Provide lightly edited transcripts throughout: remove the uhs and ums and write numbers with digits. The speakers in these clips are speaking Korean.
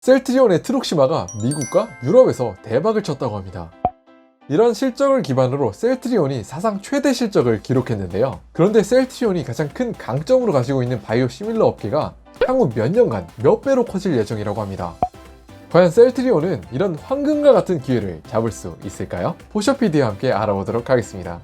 셀트리온의 트룩시마가 미국과 유럽에서 대박을 쳤다고 합니다. 이런 실적을 기반으로 셀트리온이 사상 최대 실적을 기록했는데요. 그런데 셀트리온이 가장 큰 강점으로 가지고 있는 바이오 시밀러 업계가 향후 몇 년간 몇 배로 커질 예정이라고 합니다. 과연 셀트리온은 이런 황금과 같은 기회를 잡을 수 있을까요? 포셔피디와 함께 알아보도록 하겠습니다.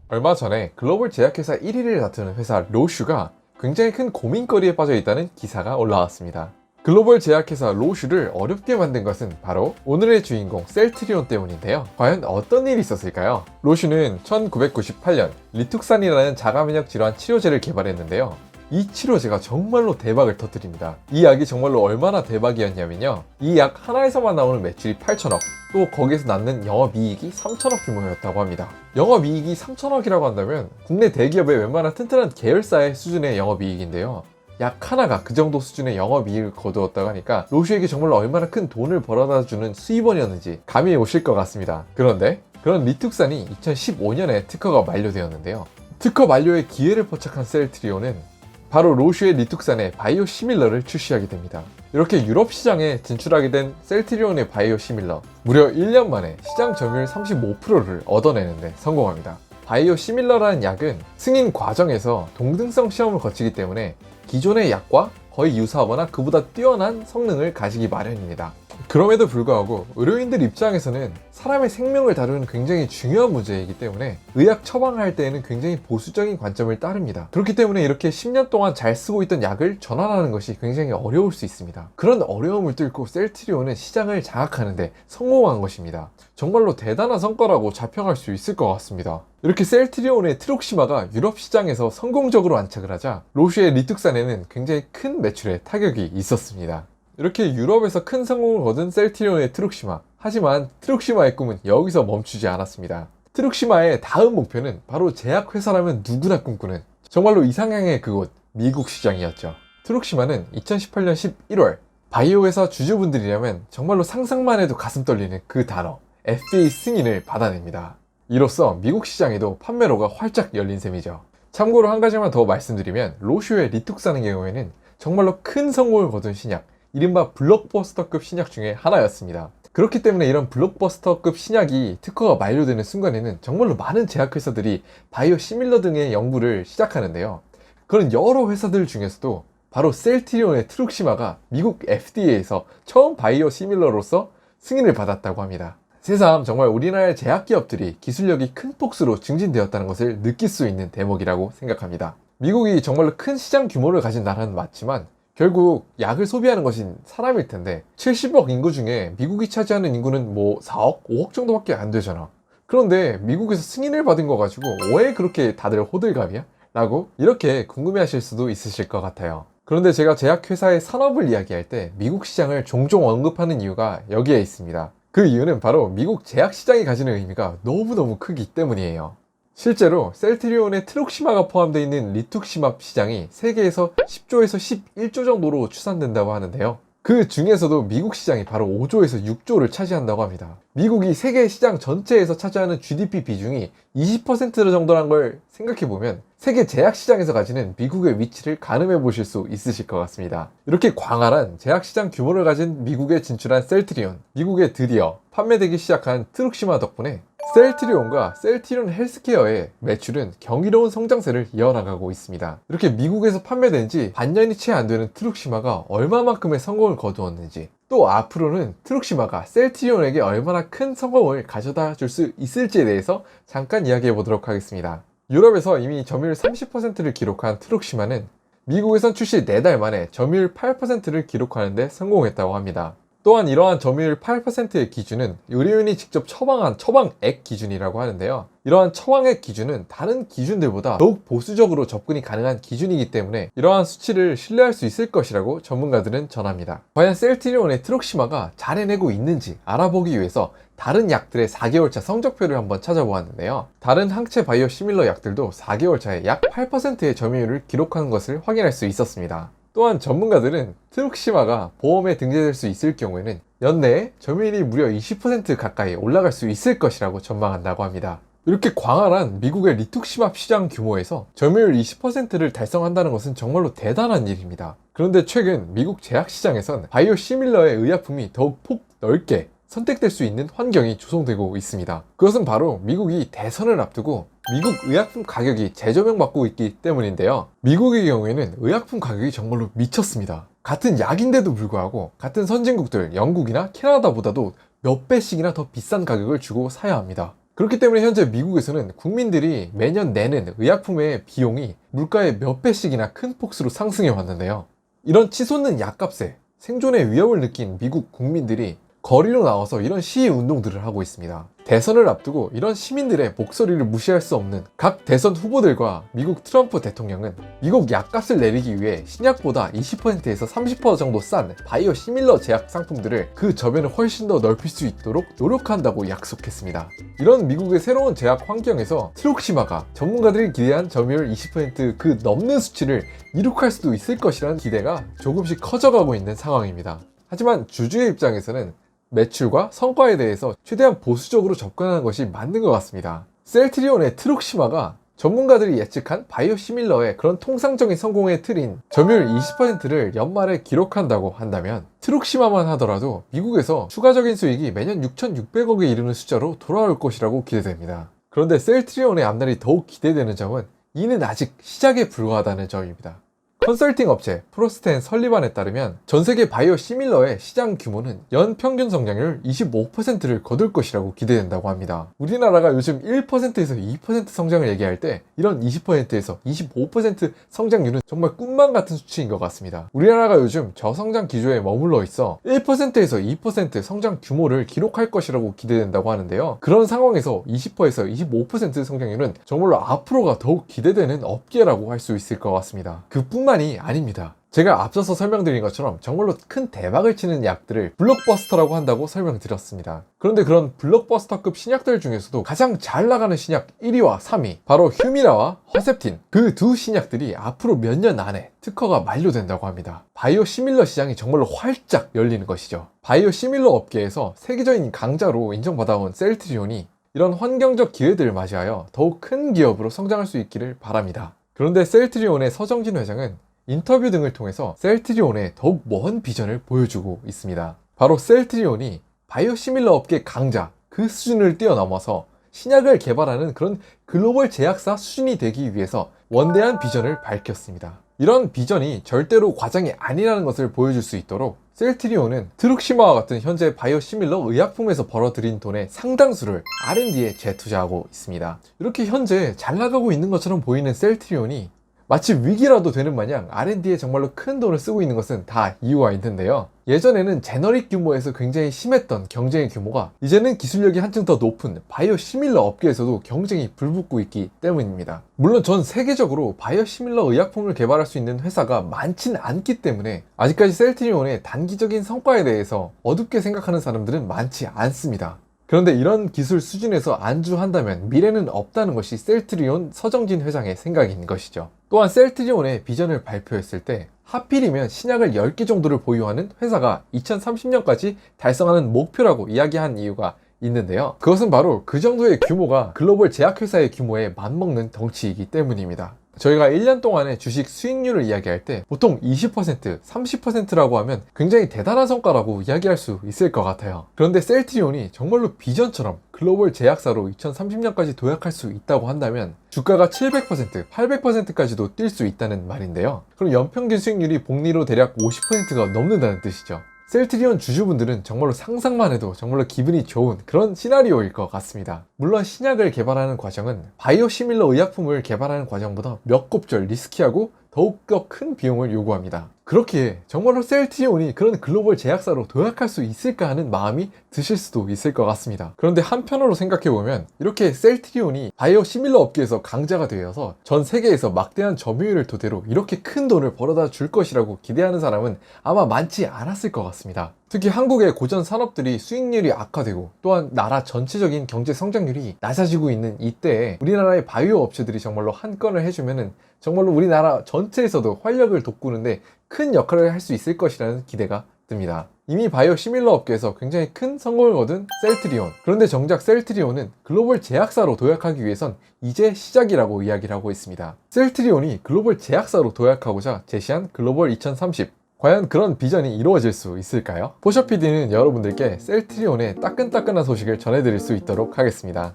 얼마 전에 글로벌 제약회사 1위를 다투는 회사 로슈가 굉장히 큰 고민거리에 빠져 있다는 기사가 올라왔습니다. 글로벌 제약회사 로슈를 어렵게 만든 것은 바로 오늘의 주인공 셀트리온 때문인데요. 과연 어떤 일이 있었을까요? 로슈는 1998년 리툭산이라는 자가면역 질환 치료제를 개발했는데요. 이 치료제가 정말로 대박을 터뜨립니다. 이 약이 정말로 얼마나 대박이었냐면요, 이 약 하나에서만 나오는 매출이 8천억, 또 거기에서 낳는 영업이익이 3천억 규모였다고 합니다. 영업이익이 3천억이라고 한다면 국내 대기업의 웬만한 튼튼한 계열사의 수준의 영업이익인데요, 약 하나가 그 정도 수준의 영업이익을 거두었다고 하니까 로슈에게 정말로 얼마나 큰 돈을 벌어다주는 수입원이었는지 감이 오실 것 같습니다. 그런데 그런 리툭산이 2015년에 특허가 만료되었는데요. 특허 만료의 기회를 포착한 셀트리온은 바로 로슈의 리툭산의 바이오 시밀러를 출시하게 됩니다. 이렇게 유럽 시장에 진출하게 된 셀트리온의 바이오 시밀러, 무려 1년 만에 시장 점유율 35%를 얻어내는데 성공합니다. 바이오 시밀러라는 약은 승인 과정에서 동등성 시험을 거치기 때문에 기존의 약과 거의 유사하거나 그보다 뛰어난 성능을 가지기 마련입니다. 그럼에도 불구하고 의료인들 입장에서는 사람의 생명을 다루는 굉장히 중요한 문제이기 때문에 의약 처방을 할 때에는 굉장히 보수적인 관점을 따릅니다. 그렇기 때문에 이렇게 10년 동안 잘 쓰고 있던 약을 전환하는 것이 굉장히 어려울 수 있습니다. 그런 어려움을 뚫고 셀트리온은 시장을 장악하는데 성공한 것입니다. 정말로 대단한 성과라고 자평할 수 있을 것 같습니다. 이렇게 셀트리온의 트룩시마가 유럽 시장에서 성공적으로 안착을 하자 로슈의 리툭산에는 굉장히 큰 매출에 타격이 있었습니다. 이렇게 유럽에서 큰 성공을 거둔 셀트리온의 트룩시마. 하지만 트룩시마의 꿈은 여기서 멈추지 않았습니다. 트룩시마의 다음 목표는 바로 제약회사라면 누구나 꿈꾸는 정말로 이상향의 그곳, 미국 시장이었죠. 트룩시마는 2018년 11월 바이오 회사 주주분들이라면 정말로 상상만 해도 가슴 떨리는 그 단어, FDA 승인을 받아냅니다. 이로써 미국 시장에도 판매로가 활짝 열린 셈이죠. 참고로 한 가지만 더 말씀드리면 로슈의 리툭산의 경우에는 정말로 큰 성공을 거둔 신약, 이른바 블록버스터급 신약 중에 하나였습니다. 그렇기 때문에 이런 블록버스터급 신약이 특허가 만료되는 순간에는 정말로 많은 제약회사들이 바이오 시밀러 등의 연구를 시작하는데요. 그런 여러 회사들 중에서도 바로 셀트리온의 트룩시마가 미국 FDA에서 처음 바이오 시밀러로서 승인을 받았다고 합니다. 새삼 정말 우리나라의 제약기업들이 기술력이 큰 폭으로 증진되었다는 것을 느낄 수 있는 대목이라고 생각합니다. 미국이 정말로 큰 시장 규모를 가진 나라는 맞지만 결국 약을 소비하는 것인 사람일 텐데 70억 인구 중에 미국이 차지하는 인구는 뭐 4억, 5억 정도밖에 안 되잖아. 그런데 미국에서 승인을 받은 거 가지고 왜 그렇게 다들 호들갑이야? 라고 이렇게 궁금해하실 수도 있으실 것 같아요. 그런데 제가 제약회사의 산업을 이야기할 때 미국 시장을 종종 언급하는 이유가 여기에 있습니다. 그 이유는 바로 미국 제약시장이 가지는 의미가 너무너무 크기 때문이에요. 실제로 셀트리온의 트룩시마가 포함되어 있는 리툭시마 시장이 세계에서 10조에서 11조 정도로 추산된다고 하는데요. 그 중에서도 미국 시장이 바로 5조에서 6조를 차지한다고 합니다. 미국이 세계 시장 전체에서 차지하는 GDP 비중이 20% 정도란 걸 생각해보면 세계 제약시장에서 가지는 미국의 위치를 가늠해 보실 수 있으실 것 같습니다. 이렇게 광활한 제약시장 규모를 가진 미국에 진출한 셀트리온, 미국에 드디어 판매되기 시작한 트룩시마 덕분에 셀트리온과 셀트리온 헬스케어의 매출은 경이로운 성장세를 이어나가고 있습니다. 이렇게 미국에서 판매된 지 반년이 채 안 되는 트룩시마가 얼마만큼의 성공을 거두었는지, 또 앞으로는 트룩시마가 셀트리온에게 얼마나 큰 성공을 가져다 줄 수 있을지에 대해서 잠깐 이야기해 보도록 하겠습니다. 유럽에서 이미 점유율 30%를 기록한 트룩시마는 미국에선 출시 4달 만에 점유율 8%를 기록하는 데 성공했다고 합니다. 또한 이러한 점유율 8%의 기준은 의료인이 직접 처방한 처방액 기준이라고 하는데요. 이러한 처방액 기준은 다른 기준들보다 더욱 보수적으로 접근이 가능한 기준이기 때문에 이러한 수치를 신뢰할 수 있을 것이라고 전문가들은 전합니다. 과연 셀트리온의 트룩시마가 잘 해내고 있는지 알아보기 위해서 다른 약들의 4개월차 성적표를 한번 찾아보았는데요. 다른 항체 바이오 시밀러 약들도 4개월 차에 약 8%의 점유율을 기록한 것을 확인할 수 있었습니다. 또한 전문가들은 트룩시마가 보험에 등재될 수 있을 경우에는 연내에 점유율이 무려 20% 가까이 올라갈 수 있을 것이라고 전망한다고 합니다. 이렇게 광활한 미국의 리투크시맙 시장 규모에서 점유율 20%를 달성한다는 것은 정말로 대단한 일입니다. 그런데 최근 미국 제약 시장에선 바이오시밀러의 의약품이 더욱 폭넓게 선택될 수 있는 환경이 조성되고 있습니다. 그것은 바로 미국이 대선을 앞두고 미국 의약품 가격이 재조명받고 있기 때문인데요. 미국의 경우에는 의약품 가격이 정말로 미쳤습니다. 같은 약인데도 불구하고 같은 선진국들 영국이나 캐나다보다도 몇 배씩이나 더 비싼 가격을 주고 사야 합니다. 그렇기 때문에 현재 미국에서는 국민들이 매년 내는 의약품의 비용이 물가의 몇 배씩이나 큰 폭으로 상승해 왔는데요. 이런 치솟는 약값에 생존의 위협을 느낀 미국 국민들이 거리로 나와서 이런 시위 운동들을 하고 있습니다. 대선을 앞두고 이런 시민들의 목소리를 무시할 수 없는 각 대선 후보들과 미국 트럼프 대통령은 미국 약값을 내리기 위해 신약보다 20%에서 30% 정도 싼 바이오 시밀러 제약 상품들을 그 저변을 훨씬 더 넓힐 수 있도록 노력한다고 약속했습니다. 이런 미국의 새로운 제약 환경에서 트룩시마가 전문가들이 기대한 점유율 20%그 넘는 수치를 이룩할 수도 있을 것이라는 기대가 조금씩 커져가고 있는 상황입니다. 하지만 주주의 입장에서는 매출과 성과에 대해서 최대한 보수적으로 접근하는 것이 맞는 것 같습니다. 셀트리온의 트룩시마가 전문가들이 예측한 바이오시밀러의 그런 통상적인 성공의 틀인 점유율 20%를 연말에 기록한다고 한다면 트룩시마만 하더라도 미국에서 추가적인 수익이 매년 6,600억에 이르는 숫자로 돌아올 것이라고 기대됩니다. 그런데 셀트리온의 앞날이 더욱 기대되는 점은 이는 아직 시작에 불과하다는 점입니다. 컨설팅 업체 프로스트 앤 설리반에 따르면 전세계 바이오 시밀러의 시장 규모는 연 평균 성장률 25%를 거둘 것이라고 기대된다고 합니다. 우리나라가 요즘 1%에서 2% 성장을 얘기할 때 이런 20%에서 25% 성장률은 정말 꿈만 같은 수치인 것 같습니다. 우리나라가 요즘 저성장 기조에 머물러 있어 1%에서 2% 성장 규모를 기록할 것이라고 기대된다고 하는데요. 그런 상황에서 20%에서 25% 성장률은 정말로 앞으로가 더욱 기대되는 업계라고 할 수 있을 것 같습니다. 그뿐만이 아닙니다. 제가 앞서서 설명드린 것처럼 정말로 큰 대박을 치는 약들을 블록버스터라고 한다고 설명드렸습니다. 그런데 그런 블록버스터급 신약들 중에서도 가장 잘 나가는 신약 1위와 3위, 바로 휴미라와 허셉틴, 그 두 신약들이 앞으로 몇 년 안에 특허가 만료된다고 합니다. 바이오 시밀러 시장이 정말로 활짝 열리는 것이죠. 바이오 시밀러 업계에서 세계적인 강자로 인정받아온 셀트리온이 이런 환경적 기회들을 맞이하여 더욱 큰 기업으로 성장할 수 있기를 바랍니다. 그런데 셀트리온의 서정진 회장은 인터뷰 등을 통해서 셀트리온의 더욱 먼 비전을 보여주고 있습니다. 바로 셀트리온이 바이오시밀러 업계 강자 그 수준을 뛰어넘어서 신약을 개발하는 그런 글로벌 제약사 수준이 되기 위해서 원대한 비전을 밝혔습니다. 이런 비전이 절대로 과장이 아니라는 것을 보여줄 수 있도록 셀트리온은 트룩시마와 같은 현재 바이오시밀러 의약품에서 벌어들인 돈의 상당수를 R&D에 재투자하고 있습니다. 이렇게 현재 잘 나가고 있는 것처럼 보이는 셀트리온이 마치 위기라도 되는 마냥 R&D에 정말로 큰 돈을 쓰고 있는 것은 다 이유가 있는데요. 예전에는 제너릭 규모에서 굉장히 심했던 경쟁의 규모가 이제는 기술력이 한층 더 높은 바이오 시밀러 업계에서도 경쟁이 불붙고 있기 때문입니다. 물론 전 세계적으로 바이오 시밀러 의약품을 개발할 수 있는 회사가 많진 않기 때문에 아직까지 셀트리온의 단기적인 성과에 대해서 어둡게 생각하는 사람들은 많지 않습니다. 그런데 이런 기술 수준에서 안주한다면 미래는 없다는 것이 셀트리온 서정진 회장의 생각인 것이죠. 또한 셀트리온의 비전을 발표했을 때 하필이면 신약을 10개 정도를 보유하는 회사가 2030년까지 달성하는 목표라고 이야기한 이유가 있는데요. 그것은 바로 그 정도의 규모가 글로벌 제약회사의 규모에 맞먹는 덩치이기 때문입니다. 저희가 1년 동안의 주식 수익률을 이야기할 때 보통 20%, 30%라고 하면 굉장히 대단한 성과라고 이야기할 수 있을 것 같아요. 그런데 셀트리온이 정말로 비전처럼 글로벌 제약사로 2030년까지 도약할 수 있다고 한다면 주가가 700%, 800%까지도 뛸 수 있다는 말인데요. 그럼 연평균 수익률이 복리로 대략 50%가 넘는다는 뜻이죠. 셀트리온 주주분들은 정말로 상상만 해도 정말로 기분이 좋은 그런 시나리오일 것 같습니다. 물론 신약을 개발하는 과정은 바이오시밀러 의약품을 개발하는 과정보다 몇 곱절 리스키하고 더욱더 큰 비용을 요구합니다. 그렇기에 정말로 셀트리온이 그런 글로벌 제약사로 도약할 수 있을까 하는 마음이 드실 수도 있을 것 같습니다. 그런데 한편으로 생각해보면 이렇게 셀트리온이 바이오 시밀러 업계에서 강자가 되어서 전 세계에서 막대한 점유율을 토대로 이렇게 큰 돈을 벌어다 줄 것이라고 기대하는 사람은 아마 많지 않았을 것 같습니다. 특히 한국의 고전 산업들이 수익률이 악화되고 또한 나라 전체적인 경제 성장률이 낮아지고 있는 이때에 우리나라의 바이오 업체들이 정말로 한 건을 해주면은 정말로 우리나라 전체에서도 활력을 돋구는데 큰 역할을 할 수 있을 것이라는 기대가 듭니다. 이미 바이오 시밀러 업계에서 굉장히 큰 성공을 거둔 셀트리온. 그런데 정작 셀트리온은 글로벌 제약사로 도약하기 위해선 이제 시작이라고 이야기를 하고 있습니다. 셀트리온이 글로벌 제약사로 도약하고자 제시한 글로벌 2030. 과연 그런 비전이 이루어질 수 있을까요? 포셔PD는 여러분들께 셀트리온의 따끈따끈한 소식을 전해드릴 수 있도록 하겠습니다.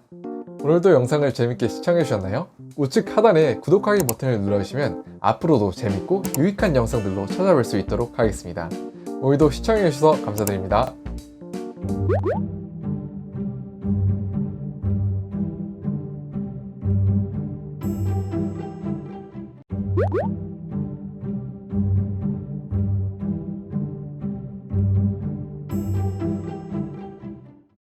오늘도 영상을 재밌게 시청해주셨나요? 우측 하단에 구독하기 버튼을 눌러주시면 앞으로도 재밌고 유익한 영상들로 찾아뵐 수 있도록 하겠습니다. 오늘도 시청해주셔서 감사드립니다.